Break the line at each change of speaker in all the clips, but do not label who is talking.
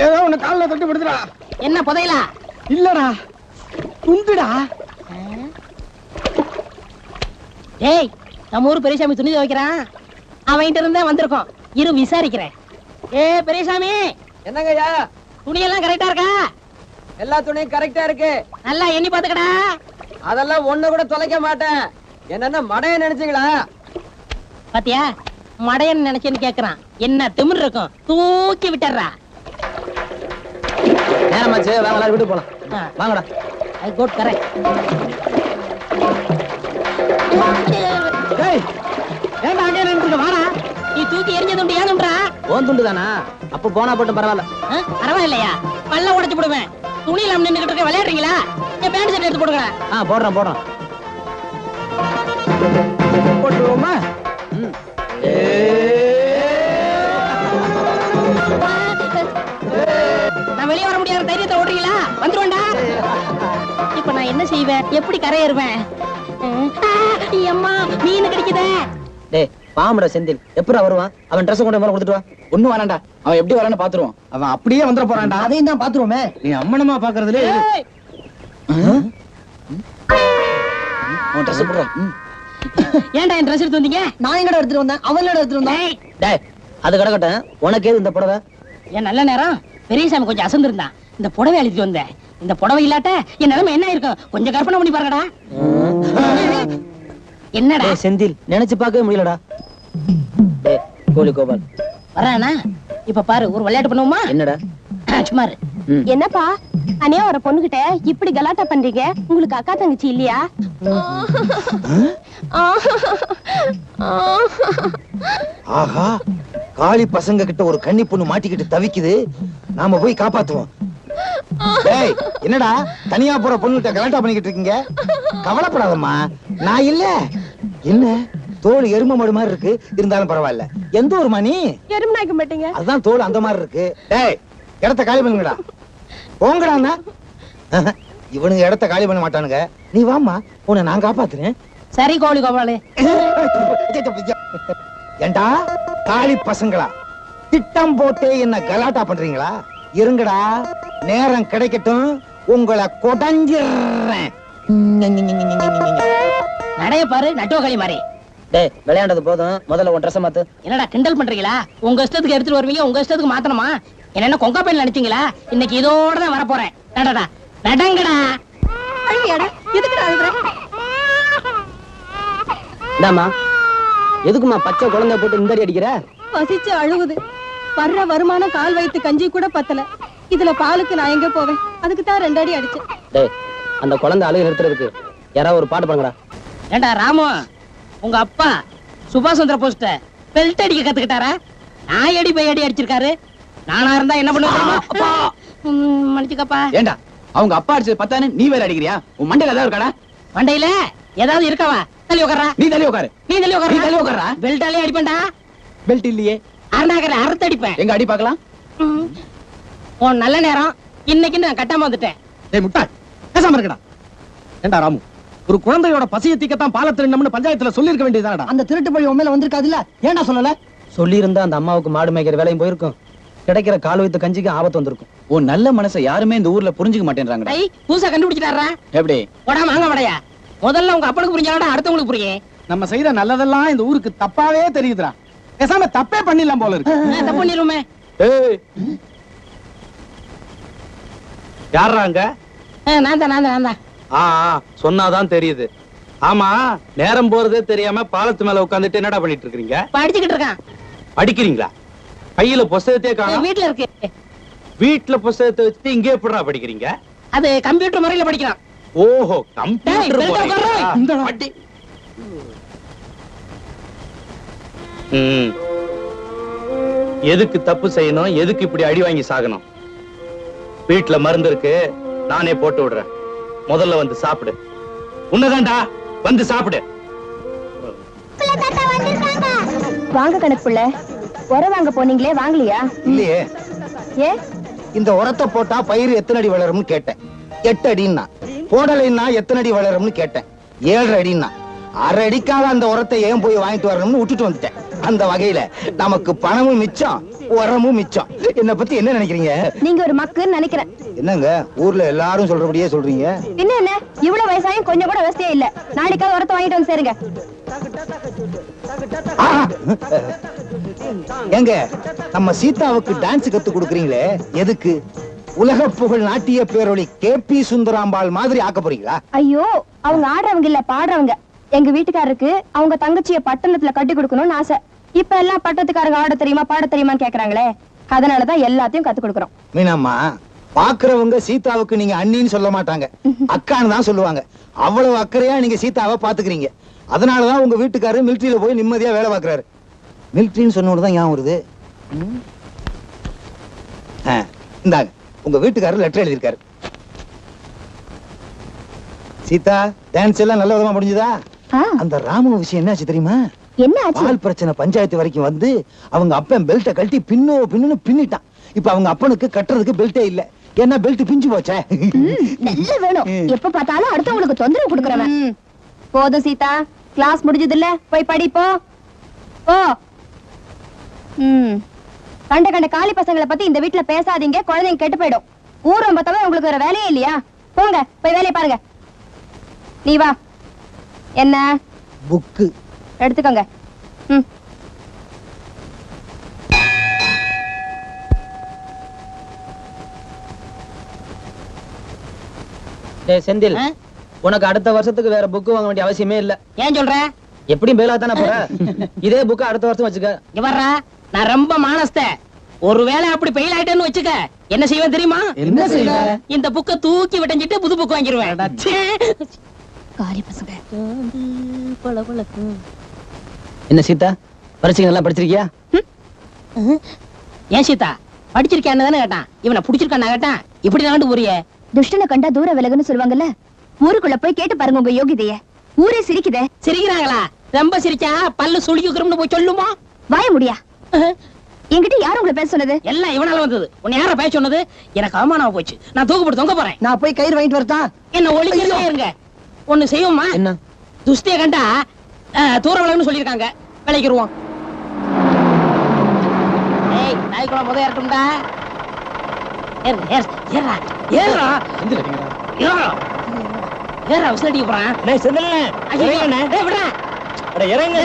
ஏதோ உன்னை காலில் தட்டு படுத்துடா.
என்ன புதையலா?
இல்லடா, துண்டுடா.
டேய், நம்ம ஊர் பெரியசாமி துணி துவைக்கிறான். அவன்கிட்ட இருந்தே வந்திருக்கோம். இரு விசாரிக்கிறேன். பெரியசாமி,
என்னங்கய்யா?
துணியெல்லாம் கரெக்டா இருக்கா?
எல்லா துணியும் கரெக்டா இருக்கு.
நல்லா எண்ணி பாத்துக்கடா.
அதெல்லாம் ஒண்ணு கூட தொலைக்க மாட்டேன். என்னன்னா மடைய நினைச்சீங்களா?
பாத்தியா, மடையன்னு நினைச்சேன்னு கேக்குறான். என்ன திமிர் இருக்கும், தூக்கி விட்டுறா.
நேரமாச்சு, வாங்க எல்லாரும் வீட்டுக்கு போலாம். வாங்கடா.
I quote correct.
ஏன்டா அங்கே நின்றுக்க? வாடா.
நீ தூக்கி எரிஞ்ச துண்டு ஏன் துண்டா?
ஓன் துண்டு தானா? அப்ப போனா போட்டும் பரவாயில்ல.
பரவாயில்லையா? பல்ல உடைச்சு போடுவேன். துணியில நின்னுகிட்டு இருக்க விளையாடுறீங்களா? என் பேண்ட் ஷர்ட் எடுத்து போடுங்க.
போடுறேன் போடுறேன்.
போட்டுருவோமா?
நான் வெளியே வர முடியாத தைரியத்தை ஓடுறீங்களா? வந்துருவேன்டா. இப்ப நான் என்ன செய்வேன்? எப்படி கரையேறுவேன்? அம்மா, மீன் கிடைக்குதே.
டேய், பாம்புடா செந்தில். எப்படா வருவான்? அவன் ட்ரெஸ் கொண்டு கொடுத்துட்டு வா.
ஒண்ணு வரான்டா, அவன் எப்படி வரான்னு பாத்துருவோம். அவன் அப்படியே வந்துட போறான்டா.
அதையும் தான் பாத்துருவோமே.
நீ அம்மனமா பாக்குறதுல
அவன் ட்ரெஸ் போடுறா.
ஏன்டா என் ட்ரெஸ் எடுத்து வந்தீங்க?
நான் எங்கடா எடுத்துட்டு வந்தேன்? அவன் எடுத்துட்டு வந்தான். டேய், அது கிடக்கட்டும். உனக்கு ஏது இந்த புடவை?
என் நல்ல நேரம் பெரியசாமி கொஞ்சம் அசந்திருந்தான். இந்த புடவை அழித்து வந்தேன். இந்த புடவை இல்லாட்ட என் நிலைமை என்ன இருக்கும்? கொஞ்சம் கற்பனை பண்ணி பாருங்கடா. என்னடா
செந்தில், நினைச்சு பார்க்கவே முடியலடா. டேய் கோலி கோபால்
வரானா? இப்ப பாரு, ஒரு விளையாட்டு பண்ணுவோமா?
என்னடா?
சும்மா
என்னப்பா அனியா வர பொண்ணுகிட்ட இப்படி கலாட்டா பண்றீங்க? உங்களுக்கு அக்கா தங்கச்சி இல்லையா?
ஆஹா, காளி பசங்க கிட்ட ஒரு கன்னி பொண்ணு மாட்டிக்கிட்டு தவிக்குது. நாம போய் காப்பாத்துவோம். டேய், என்னடா தனியா போற பொண்ணுகிட்ட கலாட்டா பண்ணிக்கிட்டு இருக்கீங்க? கவலைப்படாதம்மா, நான் இல்ல. என்ன தோல் எரும மாடு மாதிரி இருக்கு, இருந்தாலும் பரவாயில்ல. எந்த ஒரு மணி
எருமனாக்க மாட்டீங்க?
அதுதான் தோல் அந்த மாதிரி இருக்கு. டேய், இடத்த காலி பண்ணுங்கடா. போங்கடா. இவனுங்க இடத்த காலி பண்ண மாட்டானுங்க. நீ வாமா, உன்னை நான் காப்பாத்துறேன்.
சரி கோழி கோபாலு.
ஏண்டா காளி பசங்களா, திட்டம் போட்டே என்ன கலாட்டா பண்றீங்களா? இருங்கடா, நேரம் கிடைக்கட்டும், உங்களை கொடைஞ்சிடுறேன்.
நடைய பாரு, நட்டுவ மாதிரி.
டேய், விளையாண்டது போதும், முதல்ல உன் ட்ரெஸ் மாத்து.
என்னடா கிண்டல் பண்றீங்களா? உங்க இஷ்டத்துக்கு எடுத்துட்டு வருவீங்க, உங்க இஷ்டத்துக்கு மாத்தணுமா? என்ன கொங்கா பையன் நினைச்சீங்களா? இன்னைக்கு இதோட தான் வரப்போறேன். நடடா, நடங்கடா.
எதுக்குடா அழுகுற?
இந்தாமா, எதுக்குமா பச்சை குழந்தை போட்டு இந்த அடி அடிக்கிற?
பசிச்சு அழுகுது. வர்ற வருமானம் கால் வயித்து கஞ்சி கூட பத்தல. இதுல பாலுக்கு நான் எங்க போவேன்? அதுக்கு தான் 2 அடி அடிச்சேன்.
டேய், அந்த குழந்தை அழுகு நிறுத்துறதுக்கு யாராவது ஒரு பாட்டு பண்ணுங்கடா.
ஏண்டா ராமு, உங்க அப்பா சுபாஷ் சந்திர போஸ்ட பெல்ட் அடிக்க கத்துக்கிட்டாரா? நான் அடி போய் அடி அடிச்சிருக்காரு. நானா இருந்தா என்ன பண்ணுவேன்? மன்னிச்சுக்கப்பா.
ஏண்டா அவங்க அப்பா அடிச்சது பத்தானு நீ வேற அடிக்கிறியா? உன் மண்டையில ஏதாவது இருக்காடா?
மண்டையில ஏதாவது இருக்கவா? தள்ளி உட்காரா.
நீ தள்ளி உட்காரு.
நீ தள்ளி உட்காரு.
நீ தள்ளி உட்காரா.
பெல்ட்டாலே அடிப்பேன்டா.
பெல்ட் இல்லையே.
அறந்தாக்கற அறுத்து அடிப்பேன்.
எங்க அடி பார்க்கலாம்.
உன் நல்ல நேரம் இன்னைக்கு நான் கட்டாம வந்துட்டேன்.
டேய் முட்டாள், பேசாம இருக்கடா. ஏண்டா ராமு, ஒரு குழந்தையோட பசியை தீக்கத்தான் பாலத்திரண்டம்னு பஞ்சாயத்துல சொல்லிருக்க வேண்டியதுதானடா.
அந்த திருட்டு பழி உண்மையில வந்திருக்காது இல்ல? ஏன்டா சொல்லல? சொல்லி இருந்தா அந்த அம்மாவுக்கு மாடு மேய்க்கிற வேலையும் போயிருக்கும், கிடைக்கிற கால் வைத்து கஞ்சிக்கு ஆபத்து வந்திருக்கும்.
ஓ நல்ல மனசை யாருமே இந்த ஊர்ல புரிஞ்சுக்க மாட்டேன்றாங்கடா.
ஐ, பூசா கண்டுபிடிச்சிட்டாரா?
எப்படி?
போடா மாங்க வடையா. முதல்ல உங்க அப்பனுக்கு புரிஞ்சாடா, அடுத்தவங்களுக்கு புரியும்.
நம்ம செய்த நல்லதெல்லாம் இந்த ஊருக்கு தப்பாவே தெரியுதுடா. பேசாம தப்பே பண்ணிடலாம் போல இருக்கு.
தப்பு பண்ணிருமே.
ஏய், யாராங்க?
நான் தான்.
சொன்னாதான் தெரியுது. ஆமா, நேரம் போறதே தெரியாம பாலத்து மேல உட்கார்ந்துட்டு என்னடா பண்ணிட்டு இருக்கீங்க?
படிச்சுக்கிட்டு இருக்கான்.
படிக்கிறீங்களா? கையில புத்தகத்தையே காணோம்.
வீட்டுல இருக்கு.
வீட்டுல புத்தகத்தை வச்சுட்டு இங்கே எப்படிடா படிக்கிறீங்க?
அது கம்ப்யூட்டர் முறையில படிக்கிறான்.
ஓஹோ, கம்ப்யூட்டர்
டேய், பெல்ட் உட்கார்றா.
இந்த
பட்டி. எதுக்கு தப்பு செய்யணும், எதுக்கு இப்படி அடி வாங்கி சாகணும்? வீட்டுல மருந்து இருக்கு, நானே போட்டு விடுறேன். முதல்ல வந்து சாப்பிடு. உன்னதான்டா, வந்து சாப்பிடு.
வாங்க கணக்குள்ள உர வாங்க போனீங்களே, வாங்கலையா?
இல்லையே.
ஏ,
இந்த உரத்தை போட்டா பயிர் எத்தனை அடி வளரும்னு கேட்டேன். 8 அடின்னா. போடலைன்னா எத்தனை அடி வளரும்னு கேட்டேன். 7 அடின்னா. அரை அடிக்காத அந்த உரத்தை ஏன் போய் வாங்கிட்டு வரணும்னு விட்டுட்டு வந்துட்டேன். அந்த வகையில நமக்கு பணமும் மிச்சம், உரமும் மிச்சம். என்ன பத்தி என்ன நினைக்கிறீங்க?
நீங்க ஒரு மக்குன்னு நினைக்கிறேன்.
என்னங்க ஊர்ல எல்லாரும் சொல்றபடியே சொல்றீங்க?
என்ன இவ்வளவு வயசாயும் கொஞ்சம் கூட வசதியே இல்ல. நாளைக்காவது உரத்தை வாங்கிட்டு வந்து சேருங்க.
ஏங்க நம்ம சீதாவுக்கு டான்ஸ் கத்து கொடுக்குறீங்களே, எதுக்கு? உலக புகழ் நாட்டிய பேரொளி கேபி சுந்தராம்பாள் மாதிரி ஆக்க போறீங்களா?
ஐயோ, அவங்க ஆடுறவங்க இல்ல, பாடுறவங்க. எங்க வீட்டுக்காரருக்கு அவங்க தங்கச்சிய பட்டணத்துல கட்டி கொடுக்கணும்னு ஆசை. இப்ப எல்லாம் பட்டத்துக்காரங்க ஆட தெரியுமா பாட தெரியுமான்னு கேக்குறாங்களே, அதனாலதான் எல்லாத்தையும் கத்து கொடுக்கறோம்.
மீனாம்மா, பாக்குறவங்க சீதாவுக்கு நீங்க அண்ணின்னு சொல்ல மாட்டாங்க, அக்கான்னு தான் சொல்லுவாங்க. அவ்வளவு அக்கறையா நீங்க சீதாவை பாத்துக்கிறீங்க. அதனாலதான் உங்க வீட்டுக்காரரு மிலிட்டரியில போய் நிம்மதியா வேலை பார்க்கறாரு. மிலிட்டரின்னு சொன்னோடதான் ஞாபகம் வருது. இந்தாங்க, உங்க வீட்டுக்காரர் லெட்டர் எழுதியிருக்காரு. சீதா, டான்ஸ் எல்லாம் நல்ல விதமா முடிஞ்சதா? அந்த ராமு விஷயம் என்னாச்சு தெரியுமா?
என்ன ஆச்சு?
பால் பிரச்சனை பஞ்சாயத்து வரைக்கும் வந்து அவங்க அப்பன் பெல்ட்டை கழட்டி பின்னு பின்னிட்டான். இப்ப அவங்க அப்பனுக்கு கட்டுறதுக்கு பெல்ட்டே இல்ல. ஏன்னா பெல்ட் பிஞ்சு போச்சே.
நல்ல வேணும், எப்ப பார்த்தாலும் அடுத்தவங்களுக்கு தொந்தரவு கொடுக்கறவன். போதும் சீதா, கிளாஸ் முடிஞ்சது இல்ல, போய் படிப்போ. ஓ, கண்ட கண்ட காலி பசங்களை பத்தி இந்த வீட்டுல பேசாதீங்க, குழந்தைங்க கெட்டு போயிடும். ஊரம் பார்த்தாவே உங்களுக்கு வேற வேலையே இல்லையா? போங்க, போய் வேலையை பாருங்க. நீ வா. என்ன
புக்கு
எடுத்துக்கோங்க.
செந்தில், உனக்கு அடுத்த வருஷத்துக்கு வேற புக் வாங்க வேண்டிய அவசியமே இல்ல.
ஏன் சொல்ற?
எப்படியும் பேலா தானே போற. இதே புக் அடுத்த வருஷம் வச்சுக்க.
இவர்ரா, நான் ரொம்ப மானஸ்த. ஒருவேளை அப்படி பெயில் ஆயிட்டேன்னு வச்சுக்க, என்ன செய்வேன் தெரியுமா?
என்ன செய்வ?
இந்த புக்க தூக்கி விட்டஞ்சிட்டு புது புக் வாங்கிடுவேன்.
காலி பசங்க.
என்ன சீதா, பரீட்சை நல்லா படிச்சிருக்கியா?
ஏன் சீதா, படிச்சிருக்கேன்னு தானே கேட்டான். இவனை புடிச்சிருக்கான்னு கேட்டான். இப்படி நாண்டு போறியே.
துஷ்டனை கண்டா தூர விலகுன்னு சொல்லுவாங்கல்ல, ஊருக்குள்ள போய் கேட்டு பாருங்க உங்க யோகிதைய. ஊரே சிரிக்குதே.
சிரிக்கிறாங்களா? ரொம்ப சிரிச்சா பல்லு சுழிக்குறோம்னு போய் சொல்லுமா?
வாய முடியா? என்கிட்ட யாரும் உங்களை பேச சொன்னது?
எல்லாம் இவனால வந்தது. உன்னை யார பேச சொன்னது? எனக்கு அவமானமா போச்சு. நான் தூக்கு தொங்க போறேன்.
நான் போய் கயிறு வாங்கிட்டு வரட்டா?
என்ன ஒளிக்கிறதே இருங்க. ஒண்ணு செய்வோமா?
என்ன?
துஷ்டிய கண்டா தூர விலகுன்னு சொல்லிருக்காங்க. விளைக்கிருவோம். ஏய், நாய்க்குள்ள முத ஏறட்டும்டா. ஏறா ஏறா ஏறா ஏறா விசிலடிக்க போறான்.
டேய் செந்தில்,
விடுறா.
இறங்க.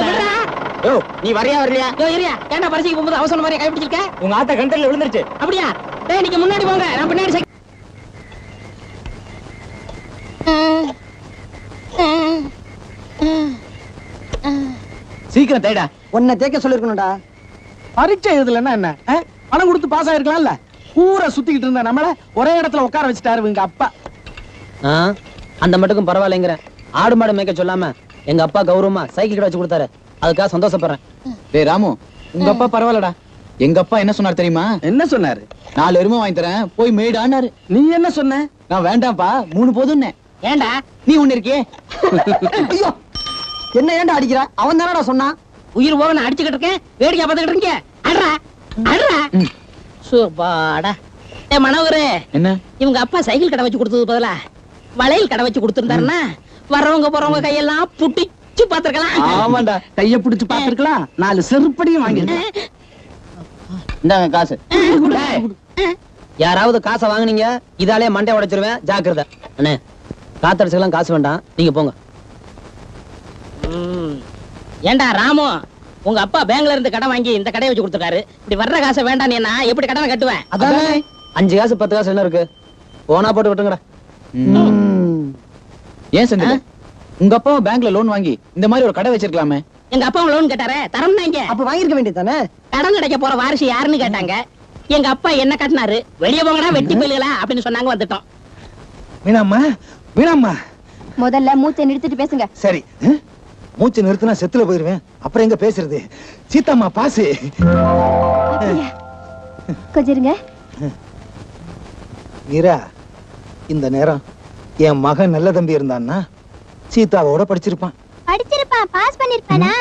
யோ, நீ வரியா வரலையா?
யோ, இரியா. ஏன்டா பரிசைக்கு போகும்போது அவசரம் மாதிரி கைப்பிடிச்சிருக்க?
உங்க ஆத்தா கண்டல்ல விழுந்துருச்சு.
அப்படியா? டேய், நீங்க முன்னாடி போங்க, நான் பின்னாடி
சீக்கிரம் தேடா.
உன்னை தேக்க சொல்லிருக்கணும்டா. பரீட்சை எழுதலன்னா என்ன? பணம் கொடுத்து பாஸ் ஆயிருக்கலாம்ல. ஊரை சுத்திக்கிட்டு இருந்த நம்மள ஒரே இடத்துல உட்கார வச்சுட்டாரு எங்க அப்பா.
அந்த மட்டுக்கும் பரவாயில்லைங்கிறேன். ஆடு மாடு மேய்க்க சொல்லாம எங்க அப்பா கௌரவமா சைக்கிள் கடை வச்சு கொடுத்தாரு. அதுக்காக சந்தோஷப்படுறேன்.
டேய் ராமு, உங்க அப்பா பரவாயில்லடா. எங்க அப்பா என்ன சொன்னார் தெரியுமா?
என்ன சொன்னாரு?
4 எருமை வாங்கி தரேன், போய் மேய்டான்னாரு.
நீ என்ன சொன்ன?
நான் வேண்டாம்ப்பா, 3 போதும்னே.
ஏண்டா
நீ ஒண்ணு இருக்கியே.
ஐயோ, என்ன ஏன்டா அடிக்கிற? அவன் தானடா சொன்னான்.
உயிர் போக நான் அடிச்சுக்கிட்டு இருக்கேன், வேடிக்கை பார்த்துக்கிட்டு இருக்கீங்க. அட்ரா அட்ரா. சூப்பாடா. ஏ மனோகரே,
என்ன?
இவங்க அப்பா சைக்கிள் கடை வச்சு கொடுத்தது பதிலா வளையல் கடை வச்சு கொடுத்திருந்தாருன்னா வரவங்க போறவங்க கையெல்லாம் புட்டிச்சு பாத்துருக்கலாம்.
ஆமாண்டா, கைய பிடிச்சு பாத்துருக்கலாம். 4 செருப்படியும் வாங்கிருக்கேன்.
இந்தாங்க காசு.
யாராவது காசை வாங்குனீங்க, இதாலே மண்டை உடைச்சிருவேன். ஜாக்கிரதை. அண்ணே, காத்தடிச்சுக்கலாம் காசு வேண்டாம், நீங்க போங்க.
ஏண்டா ராமு, உங்க அப்பா பேங்க்ல இருந்து கடன் வாங்கி இந்த கடையை வச்சு கொடுத்துட்டாரு. இப்படி வர்ற காசை வேண்டாம், என்ன எப்படி கடனை கட்டுவேன்?
அதானே 5 காசு 10 காசு என்ன இருக்கு? போனா போட்டு விட்டுங்கடா.
ஏன் செந்தில், உங்க அப்பா பேங்க்ல லோன் வாங்கி இந்த மாதிரி ஒரு கடை வச்சிருக்கலாமே?
எங்க அப்பா லோன் கேட்டாரு, தரம்னாங்க.
அப்ப வாங்கிருக்க வேண்டியதானே?
கடன் கிடைக்க போற வாரிசு யாருன்னு கேட்டாங்க. எங்க அப்பா என்ன கட்டினாரு, வெளியே போங்கடா வெட்டி போயிலா அப்படின்னு சொன்னாங்க, வந்துட்டோம்.
மீனாம்மா, மீனாம்மா,
முதல்ல மூச்சை நிறுத்திட்டு பேசுங்க.
சரி. மூச்சு நிறுத்தினா செத்துல போயிருவேன், அப்புறம் எங்க பேசுறது? சீதாம்மா பாசு.
கொஞ்சம் இருங்க.
மீரா, இந்த நேரம் என் மகன் நல்ல தம்பி இருந்தான்னா சீதாவோட படிச்சிருப்பான்.
படிச்சிருப்பான், பாஸ் பண்ணிருப்பானா?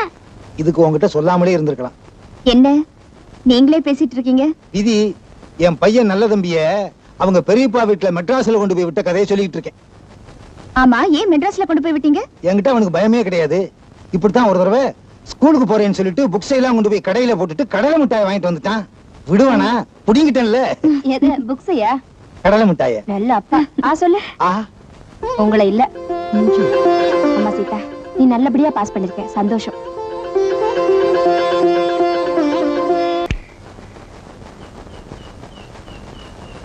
இதுக்கு உங்ககிட்ட சொல்லாமலே இருந்திருக்கலாம்.
என்ன நீங்களே பேசிட்டு இருக்கீங்க?
விதி, என் பையன் நல்ல தம்பிய அவங்க பெரியப்பா வீட்டுல மெட்ராஸ்ல கொண்டு போய் விட்ட கதையை சொல்லிட்டு இருக்கேன்.
ஆமா, ஏன் மெட்ராஸ்ல கொண்டு போய் விட்டீங்க?
என்கிட்ட அவனுக்கு பயமே கிடையாது. இப்படித்தான் ஒரு தடவை ஸ்கூலுக்கு போறேன்னு சொல்லிட்டு புக்ஸ் எல்லாம் கொண்டு போய் கடையில போட்டுட்டு கடலை மிட்டாய் வாங்கிட்டு வந்துட்டான். விடுவானா? புடிங்கிட்டேன்ல.
எது புக்ஸையா?
கடலை மிட்டாய.
நல்ல அப்பா. சொல்லு. உங்களை இல்ல. அம்மா சீதா, நீ நல்லபடியா பாஸ் பண்ணிருக்க, சந்தோஷம்.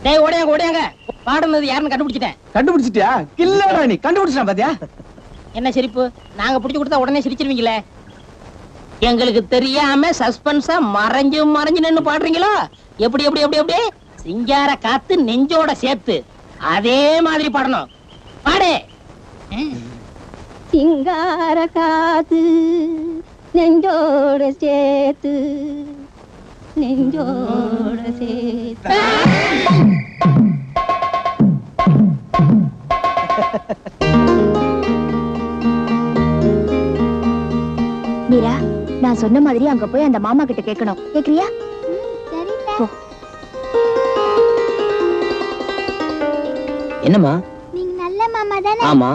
டேய் ஓடியாங்க ஓடியாங்க, பாடுனது யாருன்னு கண்டுபிடிச்சிட்டேன்.
கண்டுபிடிச்சிட்டியா? இல்லடா நீ கண்டுபிடிச்சா பாத்தியா?
என்ன சிரிப்பு? நாங்க புடிச்சு கொடுத்தா உடனே சிரிச்சிருவீங்களே. எங்களுக்கு தெரியாம சஸ்பென்ஸா மறைஞ்சு மறைஞ்சு நின்னு பாடுறீங்களோ? எப்படி எப்படி எப்படி எப்படி சிங்கார காத்து நெஞ்சோட சேர்த்து அதே மாதிரி பாடணும். பாடு.
சிங்கார காத்து நெஞ்சோட சேர்த்து நெஞ்சோட சேர்த்து.
மீரா, நான் சொன்ன மாதிரி அங்க போய் அந்த மாமா கிட்ட கேட்கணும். கேக்குறியா? போ.
என்னம்மா?
நீங்க நல்ல மாமா தானே?
ஆமா.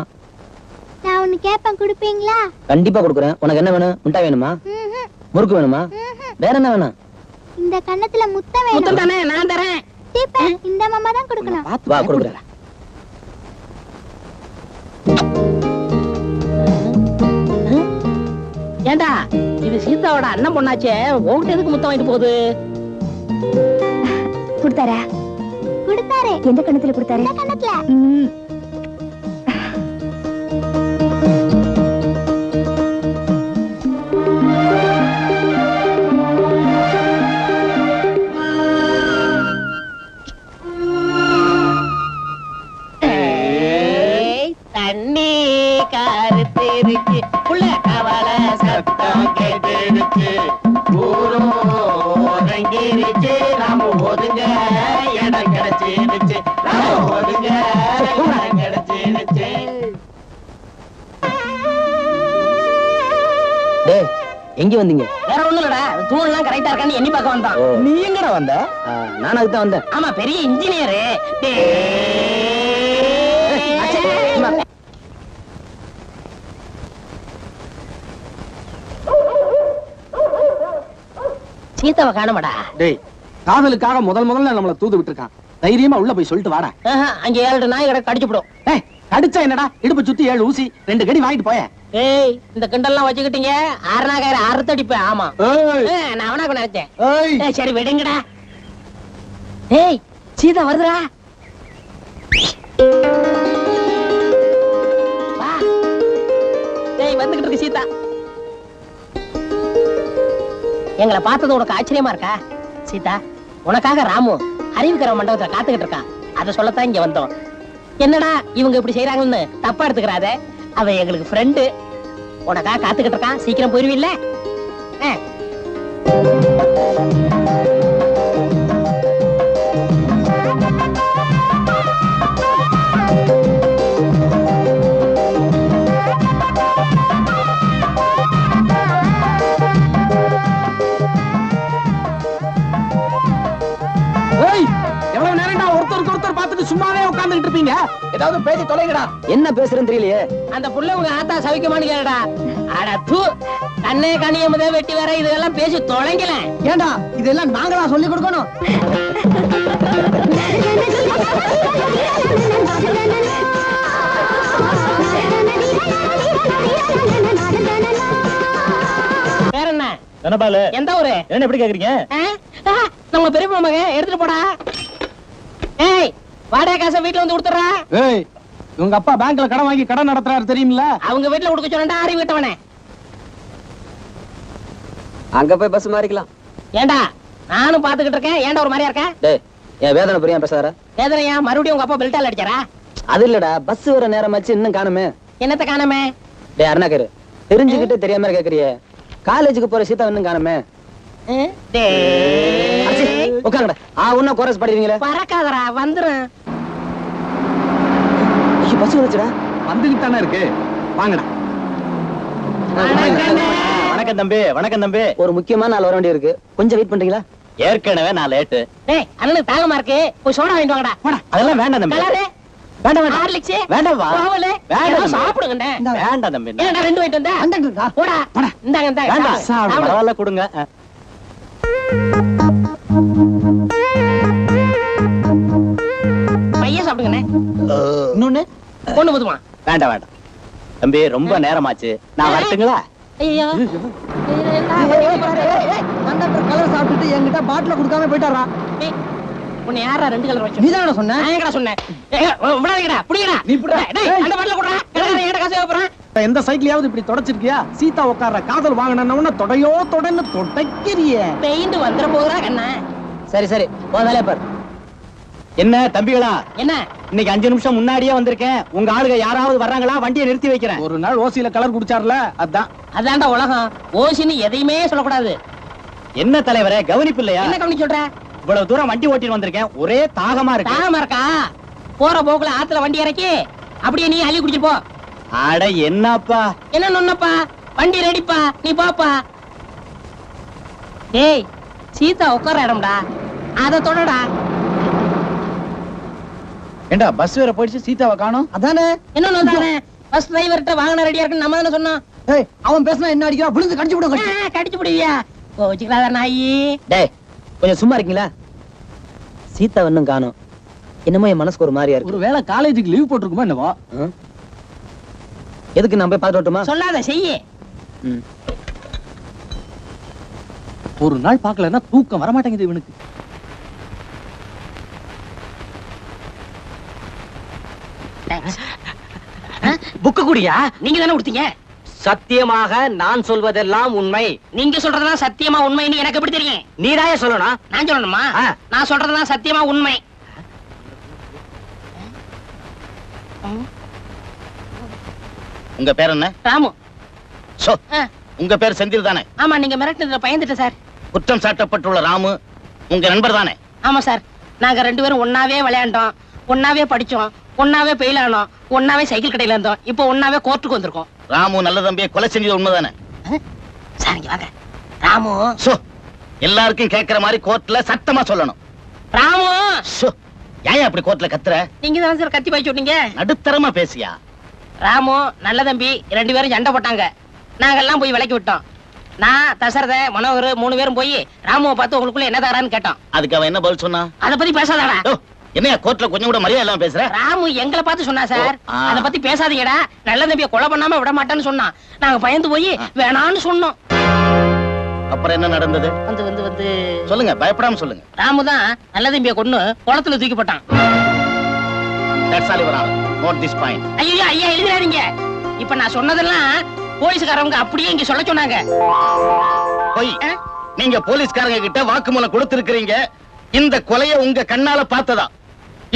நான் உனக்கு கேப்பேன், கொடுப்பீங்களா?
கண்டிப்பா கொடுக்குறேன். உனக்கு என்ன வேணும்? முட்டை வேணுமா? முறுக்கு வேணுமா? வேற என்ன வேணும்?
இந்த கண்ணத்துல முத்தம் வேணும்.
முத்தம் தானே, நான் தரேன்.
சீப்பா, இந்த மாமா தான் கொடுக்கணும்.
வா கொடுக்குறேன்.
ஏண்டா, இது சீதாவோட அண்ணன் பொண்ணாச்சே, உன்கிட்ட எதுக்கு முத்தம் வாங்கிட்டு போகுது?
கொடுத்தாரா?
கொடுத்தாரு.
எந்த கணத்துல கொடுத்தாரு?
இந்த கண்ணத்துல.
தண்ணி கருத்திருச்சு, புள்ள கவல சத்தம் கேட்டுருச்சு, ஊரும் ஒதுங்கிருச்சு, நாம ஒதுங்க இடம் கிடைச்சிருச்சு, நாம ஒதுங்க இடம் கிடைச்சிருச்சு.
டேய், எங்க வந்தீங்க?
வேற ஒண்ணும் இல்லடா, தூணெல்லாம் கரெக்டா இருக்கான்னு எண்ணி பார்க்க வந்தான்.
நீ எங்கடா வந்த?
நான் அதுதான் வந்தேன்.
ஆமா, பெரிய இன்ஜினியரு. சீதாவை காணமாடா.
டேய், காதலுக்காக முதல்ல நம்மள தூது விட்டுருக்கான். தைரியமா உள்ள போய் சொல்லிட்டு வாடா.
அங்க 7 நாய் கடை கடிச்சுடும்.
டேய், கடிச்சா என்னடா? இடுப்பு சுத்தி 7 ஊசி, 2 கடி வாங்கிட்டு போய.
ஏய், இந்த கிண்டல்லாம் வச்சுக்கிட்டீங்க, ஆறுநாகாயிரம் அறுத்தடிப்பேன். ஆமா, நான் அவனா நினைச்சேன். சரி விடுங்கடா. ஏய், சீதா வருதுடா. வா. ஏய், வந்துகிட்டு இருக்கு சீதா. எங்களை பார்த்தது உனக்கு ஆச்சரியமா இருக்கா? சீதா, உனக்காக ராமு அறிவுக்கிற மண்டபத்துல காத்துக்கிட்டு இருக்கான். அத சொல்லத்தான் இங்க வந்தோம். என்னடா இவங்க இப்படி செய்யறாங்கன்னு தப்பா எடுத்துக்கிறாத. அவன் எங்களுக்கு ஃப்ரெண்டு. உனக்காக காத்துக்கிட்டு இருக்கான். சீக்கிரம் போயிருவில்ல?
எவ்வளவு நேரம்டா ஒருத்தருக்கு ஒருத்தர் பார்த்துட்டு சும்மாவே உட்கார்ந்துட்டு இருப்பீங்க? ஏதாவது பேசி தொலைங்கடா.
என்ன பேசுறேன்னு தெரியலையே.
அந்த புள்ள உங்க ஆத்தா சவிக்கமான்னு கேளுடா. அட தூ, கண்ணே கனியமுதே வெட்டி வேற இதெல்லாம் பேசி தொலைங்கல.
ஏண்டா இதெல்லாம் நாங்களா சொல்லி கொடுக்கணும்?
வேற என்ன?
தனபால
எந்த ஊரு?
என்ன எப்படி கேக்குறீங்க?
நம்ம பெரிய மகன் எடுத்துட்டு போடா. ஏய், வாடகை காசை வீட்டுல வந்து கொடுத்துறா.
ஏய், உங்க அப்பா பேங்க்ல கடன் வாங்கி கடன் நடத்துறாரு தெரியுமில்ல?
அவங்க வீட்டுல கொடுக்க சொன்னா அறிவு விட்டவனே.
அங்க போய் பஸ் மாறிக்கலாம்.
ஏண்டா, நானும் பாத்துக்கிட்டு இருக்கேன். ஏண்டா ஒரு மாதிரியா இருக்க?
டேய், என் வேதனை புரியாம பேசாத.
வேதனையா? மறுபடியும் உங்க அப்பா பெல்ட்டால் அடிச்சாரா?
அது இல்லடா, பஸ் வர நேரமாச்சு, இன்னும் காணுமே.
என்னத்த காணாமே?
டேய் அருணாக்கரு, தெரிஞ்சுக்கிட்டு தெரியாம கேக்குறியே. காலேஜுக்கு போற சீதா இன்னும் காணுமே. உட்காங்கடா. உன்ன கோரஸ் பாடுவீங்களே.
பறக்காதடா, வந்துரும்.
பஸ் வந்துச்சுடா.
வந்துகிட்டு தானே இருக்கு. வாங்கடா.
வணக்கம் தம்பி. வணக்கம் தம்பி. ஒரு முக்கியமான ஆள் வர வேண்டிய இருக்கு. கொஞ்சம் வெயிட் பண்றீங்களா? ஏற்கனவே நான் லேட்டு.
டேய், அண்ணனுக்கு தாகமா இருக்கு. போய் சோடா வாங்கிட்டு வாங்கடா.
அதெல்லாம் வேண்டாம் தம்பி.
கலரு
வேண்டாம் வேண்டாம்
ஹார்லிக்ஸ்
வேண்டாம்வா.
கோவலு
வேண்டாம்
ஏதோ
தம்பி.
சாப்பிடுங்கண்ணே.
வேண்டாம் தம்பி.
ஏன்டா 2 வாங்கிட்டு வந்த? போடா. இந்தாங்க இந்தாங்க.
வேண்டாம்.
சாப்பிடு.
பரவாயில்ல கொடுங்க.
பையன் சாப்பிடுங்கண்ணே.
இன்னொன்னு
ஒண்ணு போதுமா?
வேண்டாம் வேண்டாம் தம்பி, ரொம்ப நேரமாச்சு. நான் வரட்டுங்களா?
ஐயோ
கண்டக்டர் கலர் சாப்பிட்டுட்டு என்கிட்ட பாட்டில கொடுக்காம போயிட்டாரா?
உன்னை யாரா 2 கலர் வச்சு?
நீதானே சொன்ன?
நான் எங்கடா சொன்னேன்? விடாதீங்கடா, புடிங்கடா.
நீ புடிடா.
டேய், அந்த பாட்டில குடுறா. கடைக்காரன் என்கிட்ட காசு வைப்பறான்.
எந்த சைக்கிளையாவது இப்படி தொடச்சிருக்கியா? சீதா உட்கார்ற காதல் வாங்கினவன தொடையோ தொடன்னு தொடக்கிறியே.
பெயிண்ட் வந்துற போகுறா கண்ணா.
சரி சரி, உன் வேலையை பாரு. என்ன தம்பிகளா,
என்ன
இன்னைக்கு 5 நிமிஷம் முன்னாடியே வந்திருக்கேன். உங்க ஆளுங்க யாராவது வர்றாங்களா? வண்டியை நிறுத்தி வைக்கிறேன்.
ஒரு நாள் ஓசியில கலர் குடிச்சார்ல, அதான்.
அதான்டா உலகம். ஓசின்னு எதையுமே சொல்லக்கூடாது.
என்ன தலைவரே, கவனிப்பு இல்லையா?
என்ன கவனிச்சு சொல்ற?
இவ்வளவு தூரம் வண்டி ஓட்டிட்டு வந்திருக்கேன், ஒரே தாகமா இருக்கு.
தாகமா இருக்கா? போற போக்குல ஆத்துல வண்டி இறக்கி அப்படியே நீ அள்ளி குடிச்சு போ.
அட என்னப்பா,
என்ன நொன்னப்பா, வண்டி ரெடிப்பா, நீ போப்பா. ஏய், சீதா உட்கார இடம்டா, அத தொடடா.
ஏண்டா பஸ் வேற போயிடுச்சு, சீதாவை காணோம்.
அதானே.
என்ன நொந்தானே? பஸ் டிரைவர்ட்ட வாகனம் ரெடியா இருக்குன்னு நம்ம தானே சொன்னோம்.
ஏய், அவன் பேசினா என்ன அடிக்கிறா? விழுந்து கடிச்சு விடுங்க.
கடிச்சு புடிவியா? கோச்சிக்கலாத நாயி.
டேய் கொஞ்சம் சும்மா இருக்கீங்களா? சீதா இன்னும் காணோம். என்னமோ என் மனசுக்கு ஒரு மாதிரியா இருக்கு.
ஒருவேளை காலேஜுக்கு லீவ் போட்டுருக்குமா என்னவோ?
எதுக்கு நான் போய் பார்த்துட்டு வரட்டுமா?
சொல்லாத செய்யி.
ஒரு நாள் பார்க்கலன்னா தூக்கம் வரமாட்டேங்குது இவனுக்கு.
புக்கு குடியா? நீங்க தானே கொடுத்தீங்க.
சத்தியமாக நான் சொல்வதெல்லாம் உண்மை.
நீங்க சொல்றதுதான் சத்தியமா உண்மைன்னு எனக்கு எப்படி தெரியும்?
நீதாயே சொல்லணும்.
நான் சொல்லணுமா? நான் சொல்றதுதான் சத்தியமா உண்மை.
உங்க பேர் என்ன?
ராமு.
சோ, உங்க பேர் செந்தில் தானே?
ஆமா, நீங்க மிரட்டினதுல பயந்துட்டேன் சார்.
குற்றம் சாட்டப்பட்டுள்ள ராமு உங்க நண்பர் தானே?
ஆமா சார், நாங்க 2 பேரும் ஒன்னாவே விளையாண்டோம், ஒன்னாவே படிச்சோம், ஒன்னாவே பெயில் ஆனோம், ஒன்னாவே சைக்கிள் கடையில இருந்தோம், இப்போ ஒன்னாவே கோர்ட்டுக்கு வந்திருக்கோம்.
ராமு நல்ல தம்பியை கொலை செஞ்சது உண்மைதானே?
சார் இங்க வாங்க. ராமு.
சோ, எல்லாருக்கும் கேட்கிற மாதிரி கோர்ட்ல சத்தமா சொல்லணும்.
ராமு.
சோ, ஏன் அப்படி கோர்ட்ல கத்துற?
நீங்க தான் சார் கத்தி பாய் சொன்னீங்க.
நடுத்தரமா பேசியா?
ராமு நல்ல தம்பி 2 பேரும் சண்டை போட்டாங்க. நாங்கெல்லாம் போய் விலக்கி விட்டோம். நான் தசரத மனோகர் 3 பேரும் போய் ராமுவை பார்த்து உங்களுக்குள்ள என்ன தகரான்னு கேட்டோம்.
அதுக்கு அவன் என்ன பதில் சொன்னா?
அத பத்தி பேசாதடா.
என்னையா கோர்ட்ல கொஞ்சம் கூட மரியாதை இல்லாம பேசுற?
ராமு எங்களை பார்த்து சொன்னா சார், அத பத்தி பேசாதீங்கடா, நல்ல தம்பியை கொலை பண்ணாம விட மாட்டேன்னு சொன்னான். நாங்க பயந்து போய் வேணான்னு சொன்னோம்.
அப்புறம் என்ன நடந்தது?
வந்து
சொல்லுங்க, பயப்படாம சொல்லுங்க.
ராமு தான் நல்ல தம்பியை கொன்னு குளத்துல தூக்கி போட்டான்.
That's all, Your Honor. Note this point.
ஐயா ஐயா எழுதிடாதீங்க. இப்ப நான் சொன்னதெல்லாம் போலீஸ்காரவங்க அப்படியே இங்க சொல்ல சொன்னாங்க.
போய் நீங்க போலீஸ்காரங்க கிட்ட வாக்குமூலம் கொடுத்திருக்கிறீங்க. இந்த கொலையை உங்க கண்ணால பார்த்ததா?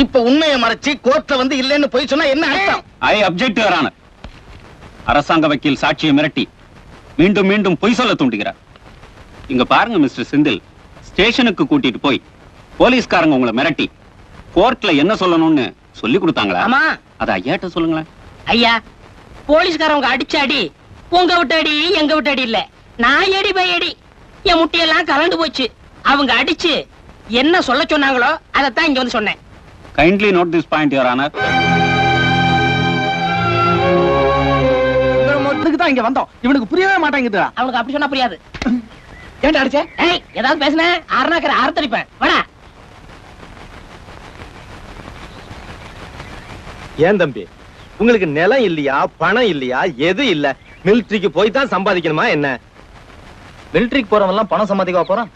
இப்ப உண்மையை மறைச்சு கோர்ட்ல வந்து இல்லன்னு போய் சொன்னா என்ன அர்த்தம்?
ஐ அப்ஜெக்ட் யுவர் ஆனர். அரசாங்க வக்கீல் சாட்சியை மிரட்டி மீண்டும் மீண்டும் பொய் சொல்ல தூண்டுகிறார். இங்க பாருங்க மிஸ்டர் செந்தில், ஸ்டேஷனுக்கு கூட்டிட்டு போய் போலீஸ்காரங்க உங்களை மிரட்டி கோர்ட்ல என்ன சொல்லணும்னு சொல்லி கொடுத்தாங்களா?
ஆமா.
அத ஐயாட்ட சொல்லுங்களேன்.
ஐயா, போலீஸ்காரவங்க அடிச்ச அடி உங்க விட்டு அடி எங்க விட்டு அடி இல்ல, நான் அடி பை அடி. என் முட்டையெல்லாம் கலந்து போச்சு. அவங்க அடிச்சு என்ன சொல்ல சொன்னாங்களோ அதத்தான் இங்க வந்து சொன்னேன்.
Kindly note this point your honour.
தான் இங்க வந்தோம். இவனுக்கு புரியவே மாட்டேங்குது.
அவனுக்கு அப்படி சொன்னா புரியாது.
ஏன்டா அடிச்ச?
ஏய், ஏதாவது பேசுன ஆறுனாக்கற ஆர்த்தடிப்பேன். வாடா.
ஏன் தம்பி, உங்களுக்கு நிலம் இல்லையா, பணம் இல்லையா, எது இல்ல? மிலிட்டரிக்கு போய் தான் சம்பாதிக்கணுமா என்ன?
மிலிட்டரிக்கு போறவங்க எல்லாம் பணம் சம்பாதிக்க போறான்.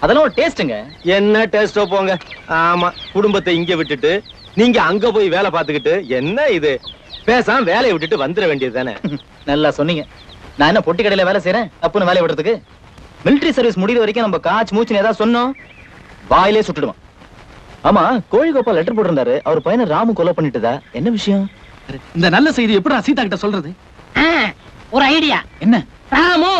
அதெல்லாம் ஒரு டேஸ்ட்ங்க.
என்ன டேஸ்டோ போங்க. ஆமா, குடும்பத்தை இங்க விட்டுட்டு நீங்க அங்க போய் வேலை பார்த்துக்கிட்டு என்ன இது? பேசாம வேலையை விட்டுட்டு வந்துட வேண்டியது தானே.
நல்லா சொன்னீங்க. நான் என்ன பொட்டி கடையில வேலை செய்யறேன் தப்புன்னு வேலையை விடுறதுக்கு? மிலிட்டரி சர்வீஸ் முடிகிற வரைக்கும் நம்ம காச்சு மூச்சுன்னு ஏதாவது சொன்னோம் வாயிலே சுட்டுடுவான். ஆமா, கோழிகோபால் லெட்டர் போட்டிருந்தாரு, அவர் பையனை ராமு கொலை பண்ணிட்டுதா? என்ன விஷயம்?
இந்த நல்ல செய்தி எப்படி சீதா கிட்ட சொல்றது?
ஒரு ஐடியா.
என்ன?
ராமு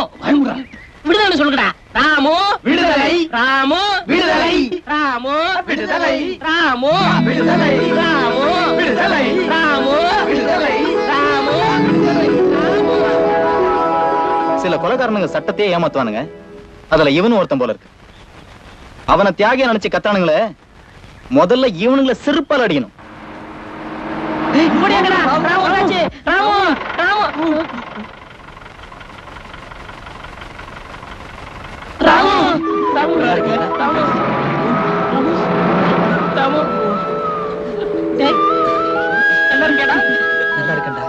விடுதலை சொல்லுங்கடா. ராமு விடுதலை, ராமு விடுதலை, ராமு விடுதலை, ராமு விடுதலை, ராமு விடுதலை, ராமு விடுதலை, ராமு விடுதலை.
சில கொலைகாரனுங்க சட்டத்தையே ஏமாத்துவானுங்க. அதுல இவனும் ஒருத்தன் போல இருக்கு. அவனை தியாகியா நினைச்சு கத்தானுங்களே, முதல்ல இவனுங்களை செருப்பால் அடிக்கணும்.
முடியாங்கடா ராமு வந்தாச்சு ராமு ராமு ராமு ராமு ராமு ராமு டேய் நல்லா இருக்கேடா
நல்லா இருக்கேன்டா.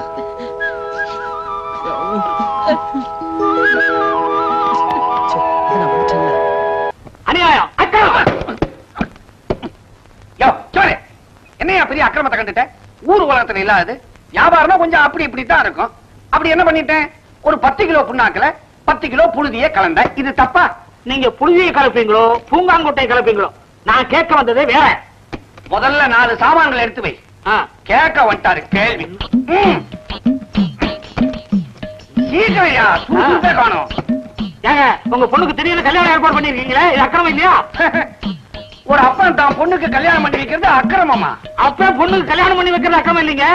அநியாயம் அக்கிரமம். யோ சோரே, என்னையா பெரிய அக்கிரமத்தை கண்டுட்ட? ஊர் உலகத்துல இல்லாது வியாபாரம்னா கொஞ்சம் அப்படி இப்படி தான் இருக்கும். அப்படி என்ன பண்ணிட்டேன்? ஒரு 10 கிலோ புண்ணாக்குல 10 கிலோ புழுதியை கலந்த. இது தப்பா? நீங்க புழுதியை கலப்பீங்களோ பூங்காங்கொட்டையை கலப்பீங்களோ? நான் கேட்க வந்ததே வேற. முதல்ல 4 சாமான்களை எடுத்து வை. கேட்க வந்துட்டாரு கேள்வி. சீக்கிரையா சுத்தே காணோம். ஏங்க உங்க பொண்ணுக்கு தெரியல கல்யாணம் ஏற்பாடு பண்ணிருக்கீங்களே, இது அக்கிரமம் இல்லையா? ஒரு அப்பன் தான் பொண்ணுக்கு கல்யாணம் பண்ணி வைக்கிறது அக்கிரமமா? அப்பன் பொண்ணுக்கு கல்யாணம் பண்ணி வைக்கிறது அக்கிரமம் இல்லைங்க.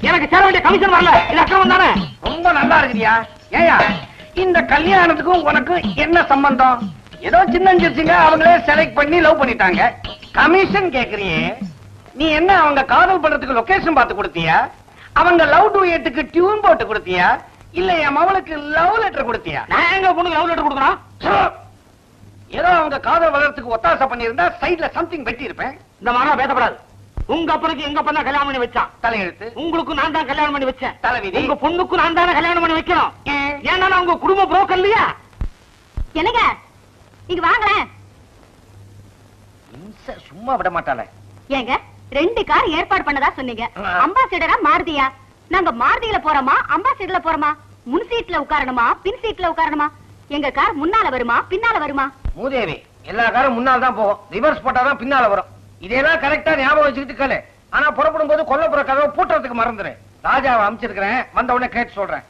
எனக்கு சேர வேண்டிய கமிஷன் வரல, இது அக்கிரமம் தானே? ரொம்ப நல்லா இருக்குறியா. ஏயா இந்த கல்யாணத்துக்கும் உனக்கு என்ன சம்பந்தம்? ஏதோ சின்னஞ்சிருச்சுங்க அவங்களே செலக்ட் பண்ணி லவ் பண்ணிட்டாங்க. கமிஷன் கேக்குறியே, நீ என்ன அவங்க காதல் பண்றதுக்கு லொகேஷன் பார்த்து கொடுத்தியா? அவங்க லவ் டூயட்டுக்கு டியூன் போட்டு கொடுத்தியா? இல்ல என் மவளுக்கு லவ் லெட்டர் கொடுத்தியா? நான் எங்க பொண்ணுக்கு லவ் லெட்டர் கொடுக்கணும்? ஏதோ அவங்க காதல் வளர்றதுக்கு ஒத்தாசை பண்ணியிருந்தா சைடுல சம்திங் வெட்டி இருப்பேன். இந்த மாதிரி பேசப்படாது. உங்க அப்பனுக்கு எங்க அப்பா கல்யாணம் பண்ணி வச்சான் தலையெழுத்து. உங்களுக்கு நான் தான் கல்யாணம் பண்ணி வச்சேன் தலைவிதி. உங்க பொண்ணுக்கு நான் தானே கல்யாணம் பண்ணி வைக்கணும். ஏன்னா நான் உங்க குடும்ப புரோக்கர் இல்லையா?
என்னங்க இங்க வாங்களேன்.
சும்மா விட மாட்டாளே.
ஏங்க 2 கார் ஏற்பாடு பண்ணதா சொன்னீங்க. அம்பாசிடரா மாருதியா? நாங்க மாருதியில போறோமா அம்பாசிடர்ல போறோமா? முன் சீட்ல உட்காரணுமா பின் சீட்ல உட்காரணுமா? எங்க கார் முன்னால வருமா பின்னால வருமா?
மூதேவி, எல்லா காரும் முன்னால் தான் போகும், ரிவர்ஸ் போட்டாதான் பின்னால வரும். இதெல்லாம் கரெக்டா ஞாபகம் வச்சுக்கிட்டு கேளு. ஆனா புறப்படும் போது கொல்லப்புற கதவை பூட்டுறதுக்கு மறந்துரு. ராஜாவை அமைச்சிருக்கிறேன், வந்த உடனே கேட்டு சொல்றேன்.